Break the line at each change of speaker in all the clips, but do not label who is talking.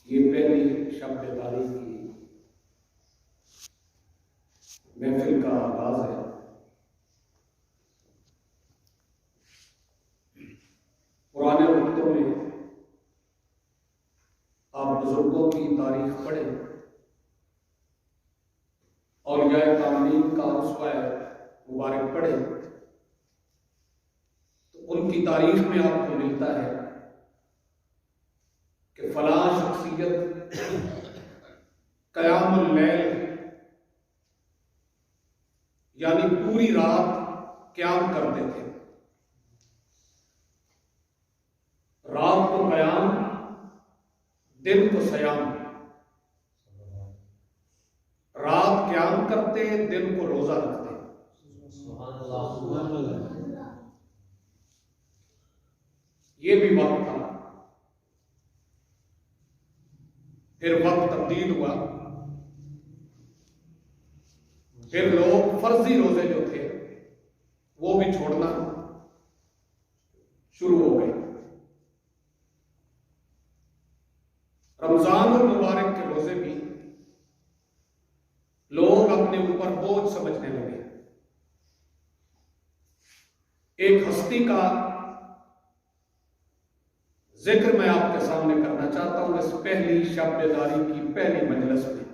یہ پہلی شب بیداری کی محفل کا آغاز ہے۔ پرانے وقتوں میں آپ بزرگوں کی تاریخ پڑھیں اور یہ تعلیم کا اسوہ مبارک پڑھیں تو ان کی تاریخ میں آپ کو ملتا ہے کہ فلاں شخصیت قیام اللیل یعنی پوری رات قیام کرتے تھے۔ رات کو قیام، دن کو صیام۔ رات قیام کرتے، دن کو روزہ رکھتے۔ یہ بھی وقت تھا۔ پھر وقت تبدیل ہوا، پھر لوگ فرضی روزے جو تھے وہ بھی چھوڑنا شروع ہو گئے۔ رمضان المبارک کے روزے بھی لوگ اپنے اوپر بوجھ سمجھنے لگے۔ ایک ہستی کا ذکر میں آپ کے سامنے کرنا چاہتا ہوں اس پہلی شب بیداری کی پہلی مجلس میں۔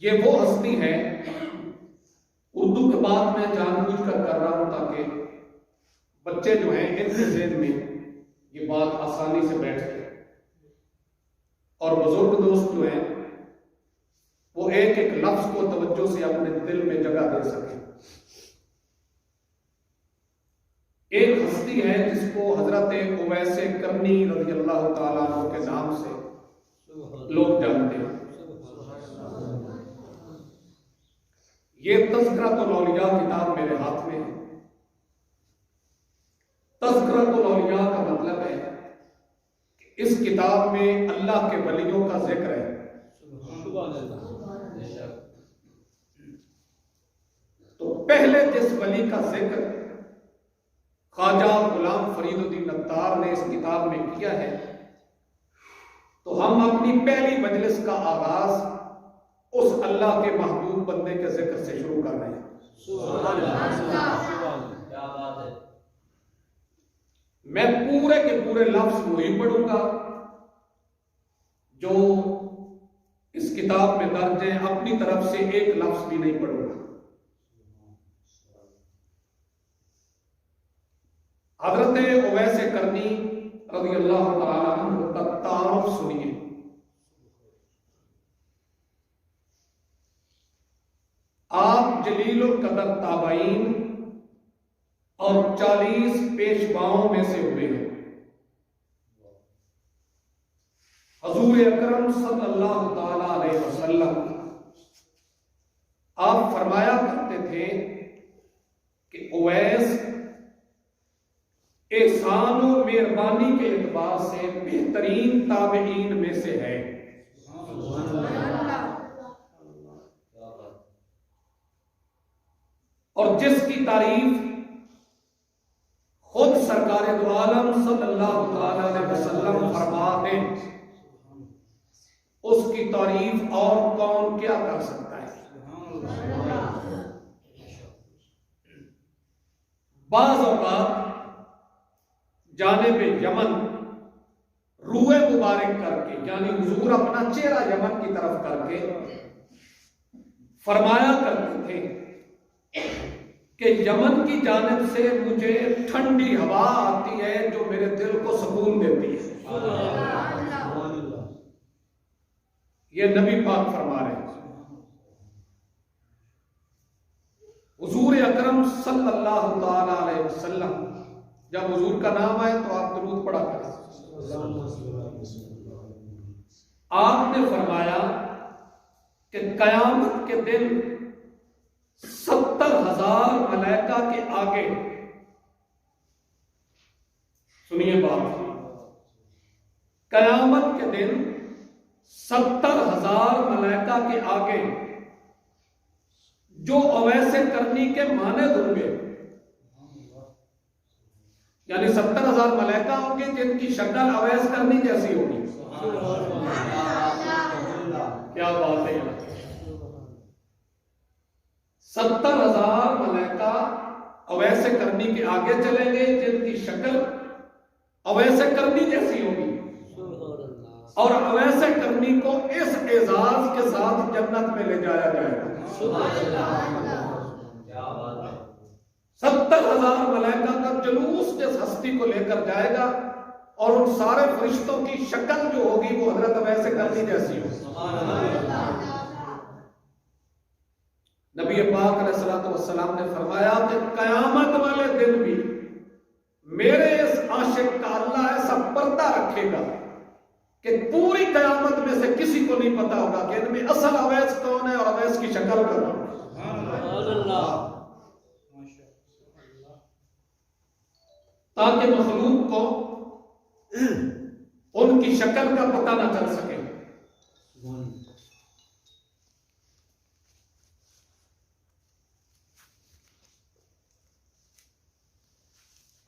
یہ وہ ہستی ہے، اردو کے بعد میں جان بوجھ کر کر رہا ہوں تاکہ بچے جو ہیں ان کے ذہن میں یہ بات آسانی سے بیٹھ جائے، اور بزرگ دوست جو ہیں وہ ایک ایک لفظ کو توجہ سے اپنے دل میں جگہ دے سکیں۔ ایک ہستی ہے جس کو حضرت اویس کرنی رضی اللہ تعالیٰ عنہ کے نام سے لوگ جانتے ہیں۔ یہ تذکرۃ الاولیاء کتاب میرے ہاتھ میں ہے۔ تذکرۃ الاولیاء کا مطلب ہے کہ اس کتاب میں اللہ کے ولیوں کا ذکر ہے۔ تو پہلے جس ولی کا ذکر خواجہ غلام فرید الدین عطار نے اس کتاب میں کیا ہے، تو ہم اپنی پہلی مجلس کا آغاز اس اللہ کے محبوب بندے کے ذکر سے شروع کر رہے ہیں۔ سبحان اللہ، کیا بات ہے۔ میں پورے کے پورے لفظ وہی پڑھوں گا جو اس کتاب میں درج ہیں، اپنی طرف سے ایک لفظ بھی نہیں پڑھوں گا۔ حضرت اویس کرنی رضی اللہ تعالیٰ عنہ کا تعارف سنیے۔ آپ جلیل القدر تابعین اور 40 پیشواؤں میں سے ہوئے ہیں۔ حضور اکرم صلی اللہ تعالی علیہ وسلم آپ فرمایا کرتے تھے کہ اویس احسان و مہربانی کے اعتبار سے بہترین تابعین میں سے ہے۔ اور جس کی تعریف خود سرکار دو عالم صلی اللہ تعالی علیہ وسلم فرما دیں، اس کی تعریف اور کون کیا کر سکتا ہے۔ بعض اوقات جانب یمن روئے مبارک کر کے، یعنی حضور اپنا چہرہ یمن کی طرف کر کے فرمایا کرتے تھے کہ یمن کی جانب سے مجھے ٹھنڈی ہوا آتی ہے جو میرے دل کو سکون دیتی ہے۔ یہ نبی پاک فرما رہے ہیں۔ حضور اکرم صلی اللہ تعالی علیہ وسلم، جب حضور کا نام آئے تو آپ درود پڑھا کریں۔ آپ نے فرمایا کہ قیامت کے دن 70,000 ملائکہ کے آگے، سنیے بات، قیامت کے دن 70,000 ملائکہ کے آگے جو اویس کرنی کے مانند ہوں گے، یعنی 70,000 ملائکہ ہوں گے جن کی شکل اویس کرنی جیسی ہوگی. کیا بات ہے. 70,000 ملائکہ اویس کرنی کے آگے چلیں گے جن کی شکل اویس کرنی جیسی ہوگی, اور اویس کرنی کو اس اعزاز کے ساتھ جنت میں لے جایا جائے گا. 70,000 ملائکہ کا جلوس جس ہستی کو لے کر جائے گا, اور ان سارے فرشتوں کی شکل جو ہوگی وہ حضرت اویس کرنی جیسی ہوگی. نبی پاک علیہ الصلوۃ والسلام نے فرمایا کہ قیامت والے دن بھی میرے اس عاشق کا اللہ ایسا پردہ رکھے گا کہ پوری قیامت میں سے کسی کو نہیں پتا ہوگا کہ ان میں اصل اویس کون ہے اور اویس کی شکل کون ہے. تاکہ مخلوق کو ان کی شکل کا پتہ نہ چل سکے.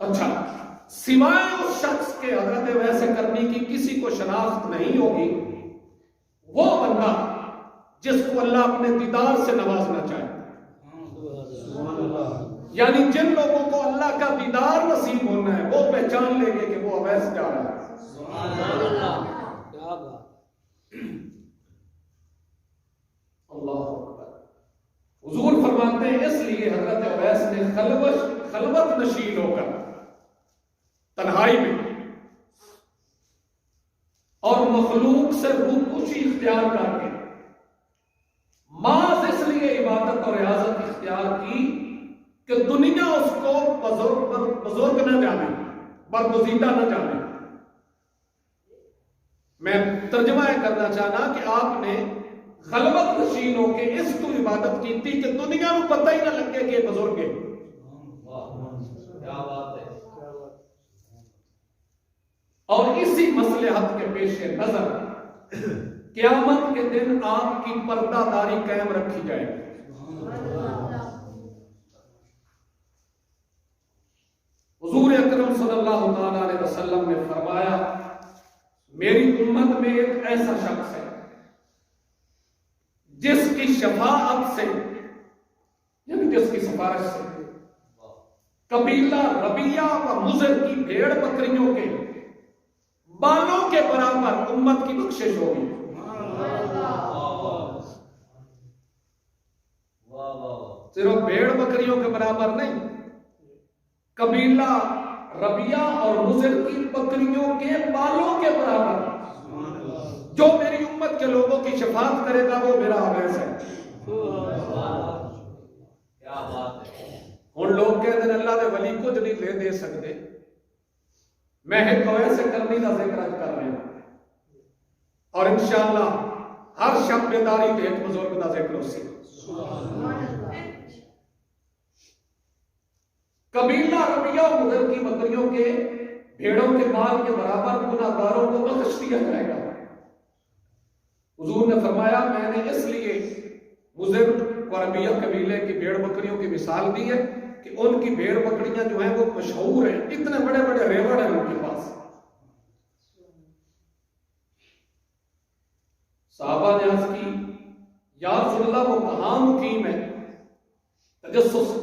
اچھا, سوائے اس شخص کے حضرت ویسے کرنی کی کسی کو شناخت نہیں ہوگی وہ بندہ جس کو اللہ اپنے دیدار سے نوازنا چاہے. یعنی جن لوگوں کو اللہ کا دیدار نصیب ہونا ہے وہ پہچان لیں گے کہ وہ اویس جا رہا ہے. اللہ اکبر. حضور فرماتے ہیں اس لیے حضرت اویس نے خلوت نشین ہو کر تنہائی میں اور مخلوق سے روپوشی اختیار کر کے محض اس لیے عبادت اور ریاضت اختیار کی کہ دنیا اس کو بزرگ نہ جانے, برگزیدہ نہ جانے. میں ترجمہ کرنا چاہنا کہ آپ نے خلوت نشین ہو کے اس کو عبادت کی تھی کہ دنیا کو پتہ ہی نہ لگے کہ یہ بزرگ ہے. اور اسی مصلحت کے پیش نظر قیامت کے دن آپ کی پردہ داری قائم رکھی جائے گی. حضور اکرم صلی اللہ تعالی علیہ وسلم نے فرمایا میری امت میں ایک ایسا شخص ہے جس کی شفاعت سے یعنی جس کی سفارش سے قبیلہ ربیہ و مضر کی بھیڑ بکریوں کے بالوں کے برابر امت کی بخشش ہوگی. صرف بھیڑ بکریوں کے برابر نہیں, قبیلہ ربیہ اور مضر کی بکریوں کے بالوں کے برابر جو میری امت کے لوگوں کی شفاعت کرے گا وہ میرا اویس ہے. ان لوگ کہتے ہیں اللہ دے ولی کو جو نہیں دے سکتے, میں ایک اویس کرنی کا ذکر کر رہے ہیں, اور انشاءاللہ ہر شب بیداری تے ایک بزرگ کا ذکر ہو سی. قبیلہ ربیہ و مضر کی بکریوں کے بھیڑوں کے بال کے برابر گناہگاروں کو بخش دیا جائے گا. حضور نے فرمایا میں نے اس لیے مضر و ربیہ قبیلے کی بھیڑ بکریوں کی مثال دی ہے کہ ان کی بھیڑ بکریاں جو ہیں وہ مشہور ہیں, اتنے بڑے بڑے ریوڑ ہیں ان کے پاس. صحابہ نے عرض کی یا رسول اللہ وہ کہاں مقیم ہے؟ تجسس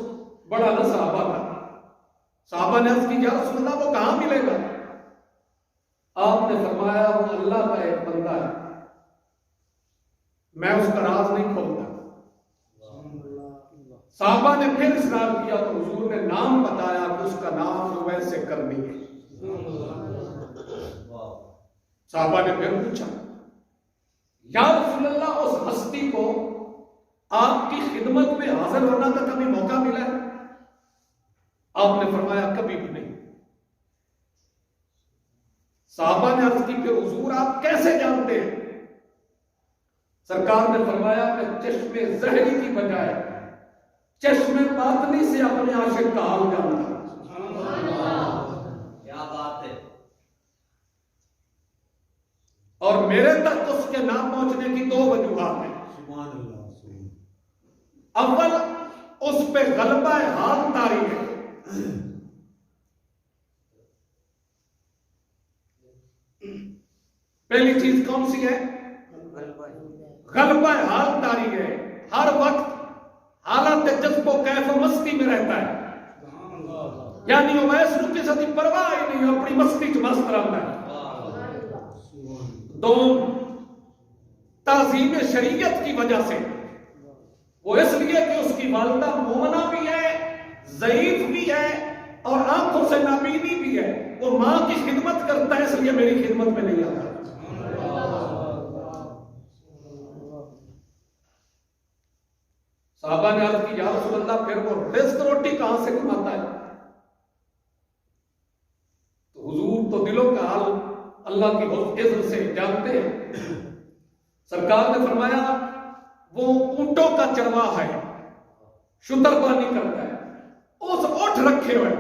بڑا نہ صحابہ کا. صحابہ نے عرض کی یا رسول اللہ وہ کہاں ملے گا؟ آپ نے فرمایا وہ اللہ کا ایک بندہ ہے, میں اس کا راز نہیں کھولتا. صحابہ نے پھر اصرار کیا تو حضور نے نام بتایا کہ اس کا نام اویس کرنی ہے. صحابہ نے پھر پوچھا یا رسول اللہ اس ہستی کو آپ کی خدمت میں حاضر ہونا کا کبھی موقع ملا ہے؟ آپ نے فرمایا کبھی بھی نہیں. صحابہ نے عرض کی کہ حضور آپ کیسے جانتے ہیں؟ سرکار نے فرمایا کہ چشمے زہری کی بجائے چشمے باطنی سے اپنے عاشق کا حال جانتا.
کیا بات ہے.
اور میرے تک اس کے نہ پہنچنے کی دو وجوہات ہیں. اول اس پہ غلبہ حال طاری ہے. پہلی چیز کون سی ہے؟ غلبہ حال طاری ہے، ہر وقت حالت جذب و کیف و مستی میں رہتا ہے، یعنی اویس نو کسی دی پرواہ ہی نہیں، اپنی مستی چ مست رہتا ہے۔ دوم، تعظیم شریعت کی وجہ سے، وہ اس لیے کہ اس کی والدہ مومنہ بھی ہے، ضعیف بھی ہے اور آنکھوں سے نابینی بھی ہے، وہ ماں کی خدمت کرتا ہے، اس لیے میری خدمت میں نہیں آتا۔ صحابہ نے عرض کی یا رسول اللہ پھر وہ رزق روٹی کہاں سے کماتا ہے؟ تو حضور تو دلوں کا حال اللہ کی عزت سے جانتے ہیں۔ سرکار نے فرمایا وہ اونٹوں کا چرواہ ہے، شتر بانی کرتا ہے، اس اٹھ رکھے ہوئے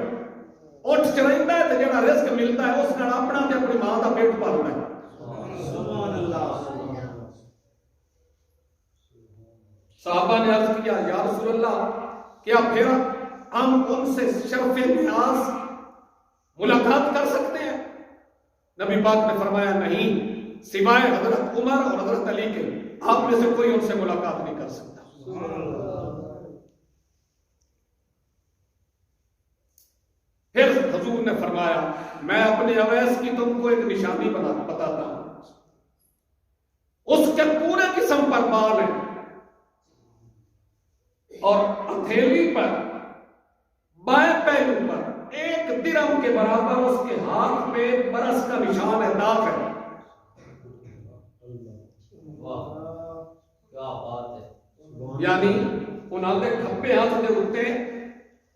اٹھ چرائندا ہے تے جڑا رزق ملتا ہے اس نال اپنا تے اپنی ماں دا پیٹ پالنا ہے۔ سبحان اللہ۔ صحابہ نے عرض کیا یا رسول اللہ کیا پھر ہم ان سے شرف نیاز ملاقات کر سکتے ہیں؟ نبی پاک نے فرمایا نہیں، سوائے حضرت عمر اور حضرت علی کے آپ میں سے کوئی ان سے ملاقات نہیں کر سکتا۔ پھر حضور نے فرمایا میں اپنے اویس کی تم کو ایک نشانی بتاتا ہوں، اس کے پورے جسم پر بال ہیں اور ہتھیلی پر بائیں پہلو پر ایک درہم کے برابر اس کے ہاتھ پہ برس کا نشان ہے، داغ ہے۔ یعنی انہوں نے کھپے ہاتھ دے اتے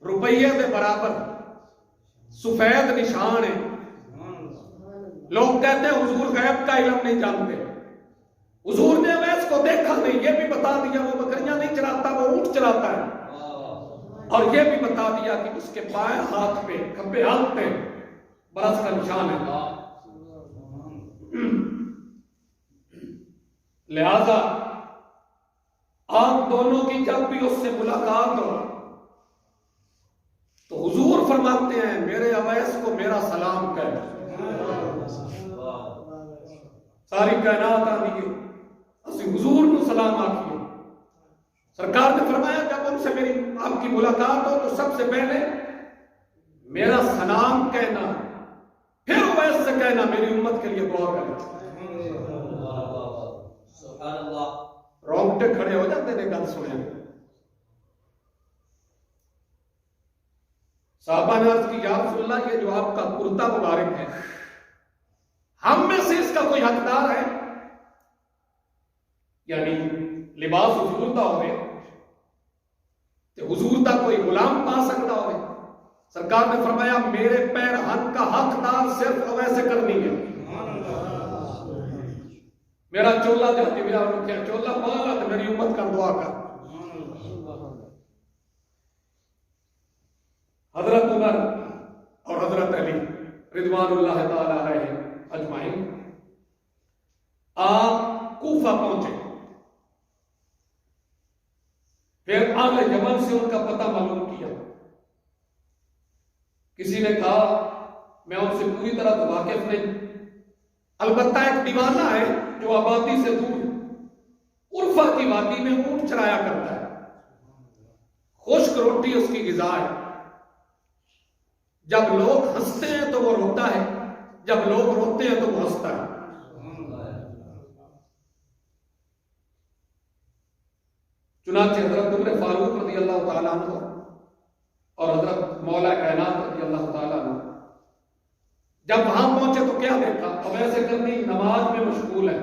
روپیے دے برابر سفید نشان ہے۔ لوگ کہتے ہیں حضور غیب کا علم نہیں جانتے، حضور نے اویس کو دیکھا نہیں، یہ بھی بتا دیا وہ بکریاں نہیں چراتا، وہ اونٹ چراتا ہے، اور یہ بھی بتا دیا کہ اس کے بائیں ہاتھ پہ کھبے ہاتھ پہ برس کا نشان ہے۔ لہذا آپ دونوں کی جب بھی اس سے ملاقات ہو تو حضور فرماتے ہیں میرے اویس کو میرا سلام کہہ۔ ساری کائنات آدھی اسی حضور کو سلام آکھیے۔ سرکار نے فرمایا جب ان سے میری آپ کی ملاقات ہو تو سب سے پہلے میرا سلام کہنا، پھر اویس سے کہنا میری امت کے لیے دعا کریں۔ رونگٹے کھڑے ہو جاتے تھے گل سنے۔ صحابہ نے عرض کی یا رسول اللہ یہ جو آپ کا کرتا مبارک ہے ہم میں سے اس کا کوئی حقدار ہے؟ یعنی لباس حضور دا ہوئے کہ حضور دا کوئی غلام پا سکتا ہوئے؟ سرکار نے فرمایا میرے پیر حق کا حقدار صرف اویس کرنی ہے۔ میرا چولا جاتی میرا رکھیا چولا پالا تو میری امت کا دعا کر۔ حضرت عمر اور حضرت علی رضوان اللہ تعالی علیہ اجمعین آپ کوفہ پہنچے، پھر اہل یمن سے ان کا پتہ معلوم کیا۔ کسی نے کہا میں ان سے پوری طرح تو واقف نہیں، البتہ ایک دیوانہ ہے جو آبادی سے دور عرفہ کی وادی میں اونٹ چرایا کرتا ہے، خشک روٹی اس کی غذا ہے، جب لوگ ہنستے ہیں تو وہ روتا ہے، جب لوگ روتے ہیں تو وہ ہنستا ہے۔ چنانچہ حضرت عمر فاروق رضی اللہ تعالیٰ عنہ اور حضرت مولا کائنات رضی اللہ تعالیٰ عنہ جب وہاں پہنچے تو کیا دیکھا؟ اویس کرنی نماز میں مشغول ہے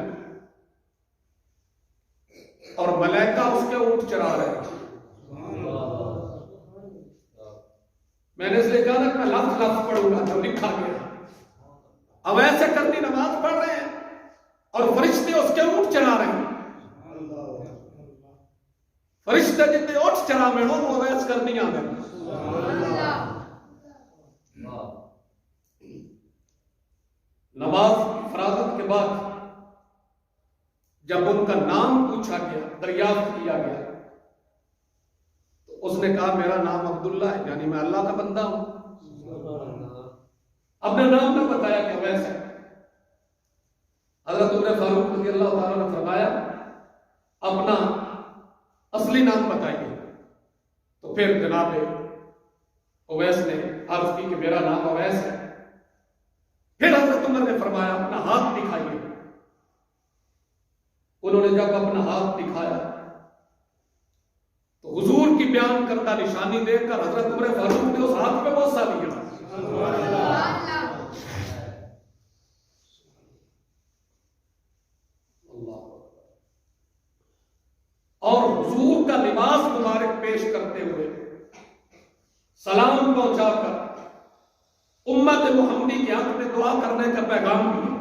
اور ملائکہ اس کے اونٹ چرا رہے ہیں۔ میں نے اس لیے کہا کہ میں لفظ لفظ پڑھوں گا جو لکھا گیا۔ اویس کرنی نماز پڑھ رہے ہیں اور فرشتے اس کے اونٹ چرا رہے ہیں۔ فرشتے جتنے اونٹ چرا میں ہوں وہ اویس کرنی آ گئے۔ نماز فراغت کے بعد جب ان کا نام پوچھا گیا، دریافت کیا گیا، تو اس نے کہا میرا نام عبداللہ ہے، یعنی میں اللہ کا بندہ ہوں۔ اپنا نام نہ بتایا کہ اویس ہے۔ عمر فاروق رضی اللہ تعالیٰ نے فرمایا اپنا اصلی نام بتائیے. تو پھر جناب اویس نے عرض کی کہ میرا نام اویس ہے. پھر حضرت عمر نے فرمایا اپنا ہاتھ دکھائیے. انہوں نے جب اپنا ہاتھ دکھایا تو حضور کی بیان کردہ نشانی دیکھ کر حضرت عمر فاروق نے اس ہاتھ پہ بوسہ لیا. اور حضور کا لباس مبارک پیش کرتے ہوئے سلام پہنچا کر امت محمدی کے حق میں دعا کرنے کا پیغام دیا.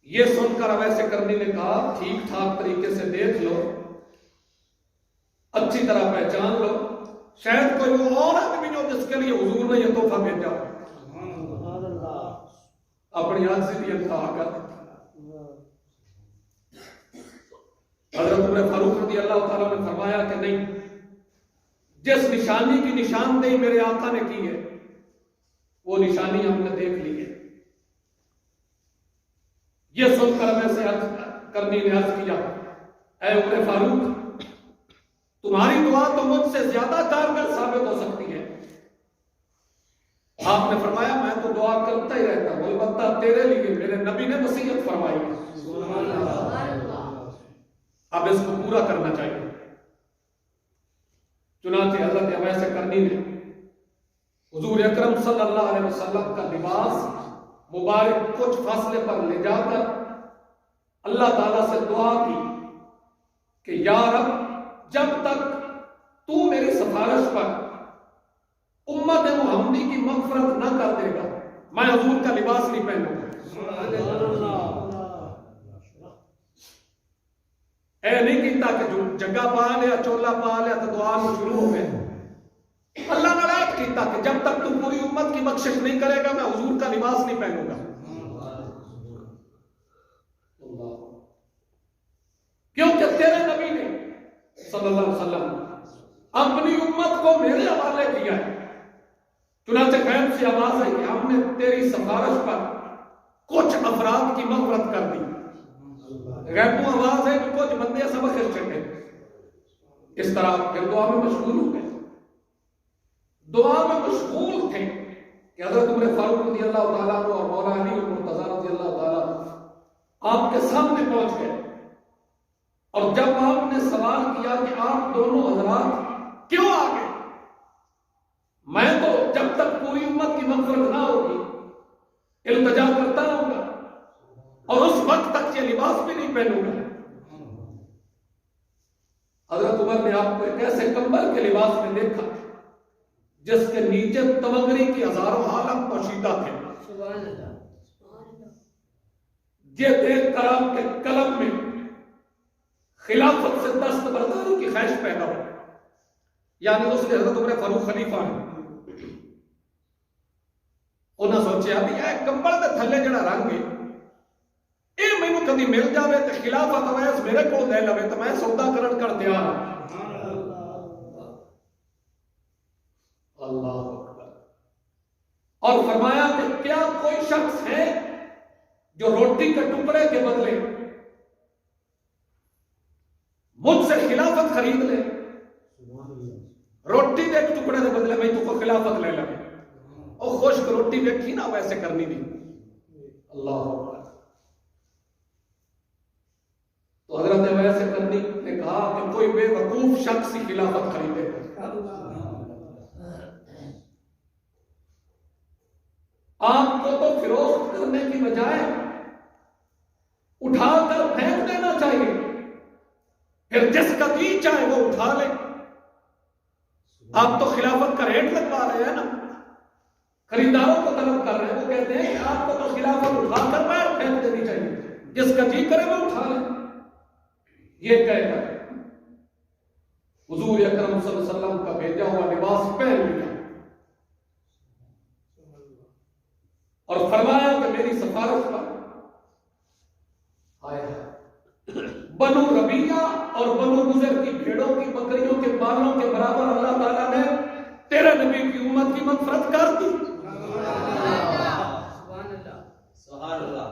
یہ سن کر اویس کرنی نے کہا ٹھیک ٹھاک طریقے سے دیکھ لو, اچھی طرح پہچان لو, شاید کوئی وہ اور آدمی ہو جس کے لیے حضور نے یہ تحفہ بھیجا. اپنی یاد سے بھی انتہا کر حضرت عمر فاروق رضی اللہ تعالیٰ نے فرمایا کہ نہیں, جس نشانی کی نشاندہی میرے آقا نے کی ہے وہ نشانی ہم نے دیکھ لی ہے. یہ سن کر میں سے عرض کرنی نے عرض کیا اے عمر فاروق تمہاری دعا تو مجھ سے زیادہ کارگر ثابت ہو سکتی ہے. آپ نے فرمایا میں تو دعا کرتا ہی رہتا ہوں, البتہ تیرے لیے میرے نبی نے وصیت فرمائی ہے, اب اس کو پورا کرنا چاہیے. چنانچہ حضرت اویس کرنی نے حضور اکرم صلی اللہ علیہ وسلم کا لباس مبارک کچھ فاصلے پر لے جا کر اللہ تعالیٰ سے دعا کی کہ یا رب جب تک تو میری سفارش پر امت محمدی کی مغفرت نہ کر دے گا میں حضور کا لباس نہیں پہنوں گا. اے نہیں کیتا کہ جو جگہ پا لیا چولا پا لیا تو دعا میں شروع ہو گئے. اللہ نے رات کیتا کہ جب تک تم پوری امت کی بخشش نہیں کرے گا میں حضور کا لباس نہیں پہنوں گا. کیونکہ تیرے نبی نے صلی اللہ علیہ وسلم اپنی امت کو میرے حوالے کیا ہے. چنانچہ غیب سے آواز ہے کہ ہم نے تیری سفارش پر کچھ افراد کی مغفرت کر دی. غیب کو آواز ہے کہ کچھ بندے سبق چڑھے. اس طرح پھر دعا میں مشغول ہو گئے. دعا میں مشغول تھے کہ حضرت عمر فاروق رضی اللہ تعالیٰ اور مولا علی المرتضیٰ رضی اللہ تعالیٰ آپ کے سامنے پہنچ گئے. اور جب آپ نے سوال کیا کہ آپ دونوں حضرات کیوں آ گئے, میں تو جب تک پوری امت کی مغفرت نہ ہوگی التجا کرتا رہوں گا اور اس وقت تک یہ لباس بھی نہیں پہنوں گا. حضرت عمر نے آپ کو ایک ایسے کمبل کے لباس میں دیکھا جس کے نیچے تمغری کی ہزاروں عالم پوشیدہ تھے. یہ دیکھ کر آپ کے قلب میں خلافت سے دستبرداری کی خواہش پیدا ہو. یعنی اس نے حضرت عمر فاروق خلیفہ ہیں انہاں سوچیا ابھی یہ کمبل دے تھلے جڑا رنگ ہے اے مینوں کدی مل جاوے تے خلافت اویس میرے کول دے لوے تے میں سودا کرن کر تیار ہوں. اللہ اکبر. اور فرمایا کہ کیا کوئی شخص ہے جو روٹی کے ٹکڑے کے بدلے مجھ سے خلافت خرید لے, روٹی کے ٹکڑے کے بدلے میں تو کو خلافت لے لے. اور خشک روٹی دیکھی نا ویسے کرنی نہیں. اللہ اکبر. تو حضرت ویسے کرنی نے کہا کہ کوئی بے وقوف شخص ہی خلافت خریدے. آپ کو تو فروخت کرنے کی بجائے اٹھا کر پھینک دینا چاہیے, پھر جس کا جی چاہے وہ اٹھا لے. آپ تو خلافت کا ریٹ لگوا رہے ہیں نا, خریداروں کو طلب کر رہے ہیں. وہ کہتے ہیں کہ آپ کو تو خلافت اٹھا کر باہر پھینک دینی چاہیے, جس کا جی کرے وہ اٹھا لے. یہ کہہ کر حضور اکرم صلی اللہ علیہ وسلم کا بھیجا ہوا لباس پہن لیا اور فرمایا کہ میری سفارش پر بنو ربیہ اور بنو مضر کی بھیڑوں کی بکریوں کے بالوں کے برابر اللہ تعالیٰ نے تیرے نبی کی امت کی مغفرت کر دی. سبحان اللہ.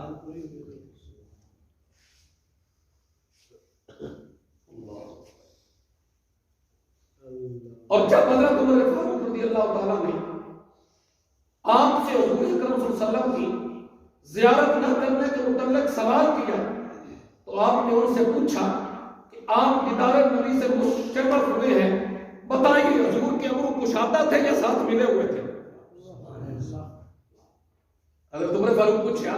اور جب حضرت عمر فاروق رضی اللہ تعالیٰ نے آپ سے حضور اکرم صلی اللہ علیہ وسلم کی زیارت نہ کرنے کے متعلق سوال کیا تو آپ نے ان سے پوچھا کہ آپ دیدار نبی سے مشرف ہوئے ہیں، بتائیے حضور کے ابرو کشادہ تھے یا ساتھ ملے ہوئے تھے؟ حضرت عمر فاروق پوچھا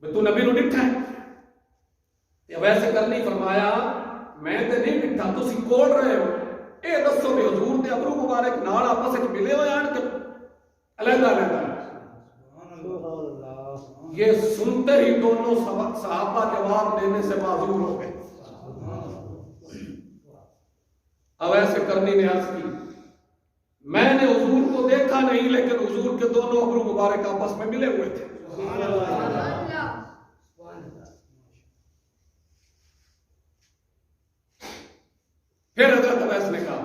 تو نبی نو ڈٹھا ہے ویسے کر نہیں؟ فرمایا میں تے نہیں ڈٹھا، تسی کوڑ رہے ہو، اے دسو بھی حضور دے ابرو مبارک نال آپس وچ ملے ہوئے آن کے علیحدہ علیحدہ؟ یہ سنتے ہی دونوں صحابہ جواب دینے سے معذور ہو گئے۔ اب ایسے کرنی نے عرض کی میں نے حضور کو دیکھا نہیں لیکن حضور کے دونوں ابرو مبارک آپس میں ملے ہوئے تھے۔ پھر حضرت اویس نے کہا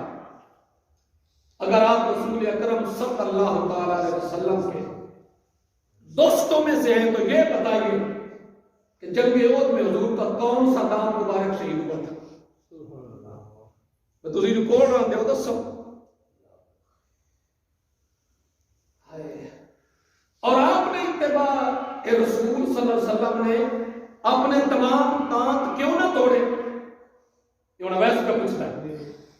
اگر آپ رسول اکرم صلی اللہ تعالی علیہ وسلم کے دوستوں میں سے ہیں تو یہ بتائیے کہ جنگ احد میں حضور کا کون سا دانت مبارک شہید ہوا تھا؟ میں تسی جو کول رہے ہو دسو۔ اور آپ نے اتباع رسول صلی اللہ علیہ وسلم نے اپنے تمام دانت کیوں نہ توڑے؟ یہ انہوں ویسے کا پوچھتا ہے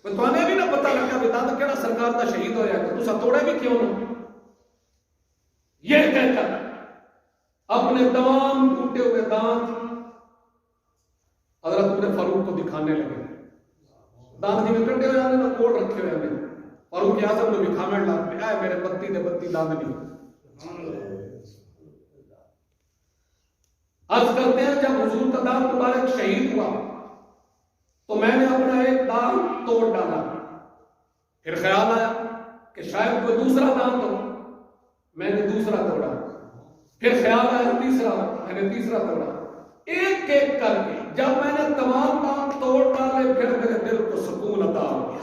تو آنے بھی نہ پتہ لگا بھی دانت کیڑا سرکار دا شہید ہویا کہ تسا توڑے بھی کیوں نہ؟ یہ کہہ کر اپنے تمام ٹوٹے ہوئے دانت حضرت عمر فاروق کو دکھانے لگے۔ دانت جی میں کٹے ہوئے آنے نہ کوڑ رکھے ہوئے آنے فاروق اعظم نے دکھانے لگے اے میرے بتی دے بتی دانت نہیں۔ عرض کرتے ہیں جب حضور کا دانت مبارک شہید ہوا تو میں نے اپنا ایک دانت توڑ ڈالا، پھر خیال آیا کہ شاید کوئی دوسرا دانت ہو، میں نے دوسرا توڑا، پھر خیال آیا تیسرا، میں نے تیسرا توڑا، ایک ایک کر کے جب میں نے تمام دانت توڑ ڈالے پھر میرے دل کو سکون عطا ہو گیا۔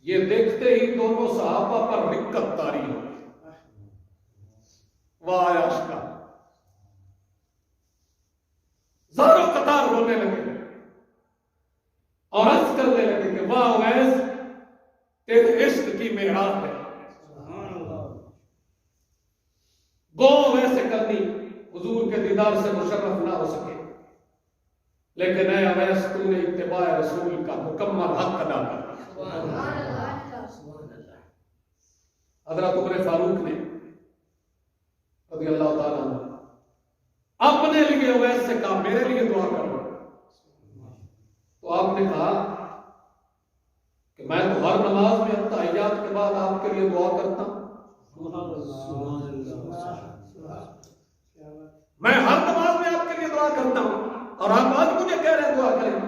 یہ دیکھتے ہی دونوں صحابہ پر رقت طاری ہو گئی۔ واہ عاشقہ، زاروں قطار رونے لگے اور عرض کرنے لگے کہ واہ اویس تیرے عشق کی معراج ہے، گو ویسے کرنی حضور کے دیدار سے مشرف نہ ہو سکے لیکن اے اویس تو نے اتباع رسول کا مکمل حق ادا کر دیا۔ حضرت عمر فاروق نے رضی اللہ تعالیٰ عنہ اپنے لیے اویس سے کہا میرے لیے دعا کرو، تو آپ نے کہا کہ میں تو ہر نماز میں تحیات کے بعد آپ کے لیے دعا کرتا ہوں، میں ہر نماز میں آپ کے لیے دعا کرتا ہوں اور آپ آج مجھے کہہ رہے ہیں دعا کریں۔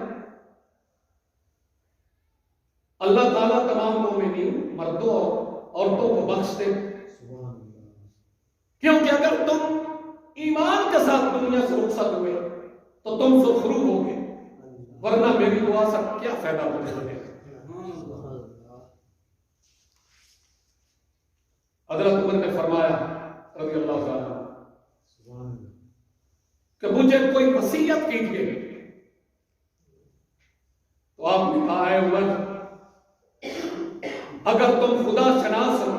اللہ تعالیٰ تمام مومنین مردوں اور عورتوں کو بخش دے، کیونکہ اگر تم ایمان کے ساتھ دنیا سے رخصت ہوئے تو تم زخرو ہوگے، ورنہ میری دعا سے کیا فائدہ ہو جائے گا۔ حضرت عمر نے فرمایا رضی اللہ تعالیٰ کہ مجھے کوئی وصیت کیجیے، تو آپ نے کہا ہے عمر اگر تم خدا شناس ہو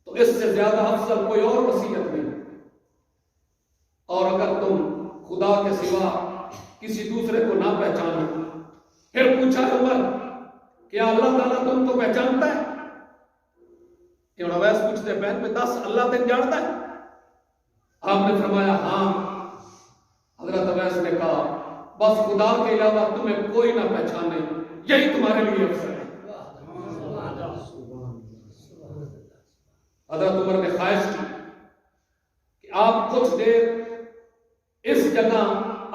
تو اس سے زیادہ افضل کوئی اور وصیت نہیں، اور اگر تم خدا کے سوا کسی دوسرے کو نہ پہچانو۔ پھر پوچھا عمر کیا اللہ تعالیٰ تم کو پہچانتا ہے؟ یہ اویس پوچھتے بہن پہ 10 اللہ تین جانتا ہے؟ آپ نے فرمایا ہاں۔ حضرت اویس نے کہا بس خدا کے علاوہ تمہیں کوئی نہ پہچانے، یہی تمہارے لیے افضل ہے۔ حضرت عمر نے خواہش کی کہ آپ کچھ دیر اس جگہ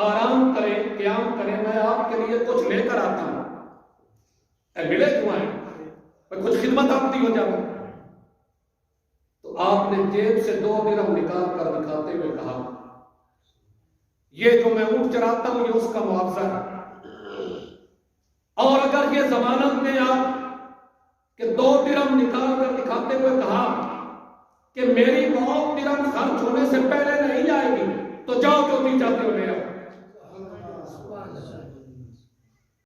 آرام کریں، قیام کریں، میں آپ کے لیے کچھ لے کر آتا ہوں۔ اے ملے کیوں آئے؟ میں کچھ خدمت آپ کی ہو جاؤں۔ تو آپ نے جیب سے 2 درہم نکال کر دکھاتے ہوئے کہا یہ جو میں اونٹ چراتا ہوں یہ اس کا معاوضہ ہے، اور اگر یہ ضمانت میں آپ کہ 2 درہم نکال کر دکھاتے ہوئے کہا کہ میری موت درہم خرچ ہونے سے پہلے نہیں آئے گی تو جاؤ جو بھی چاہتے ہو لے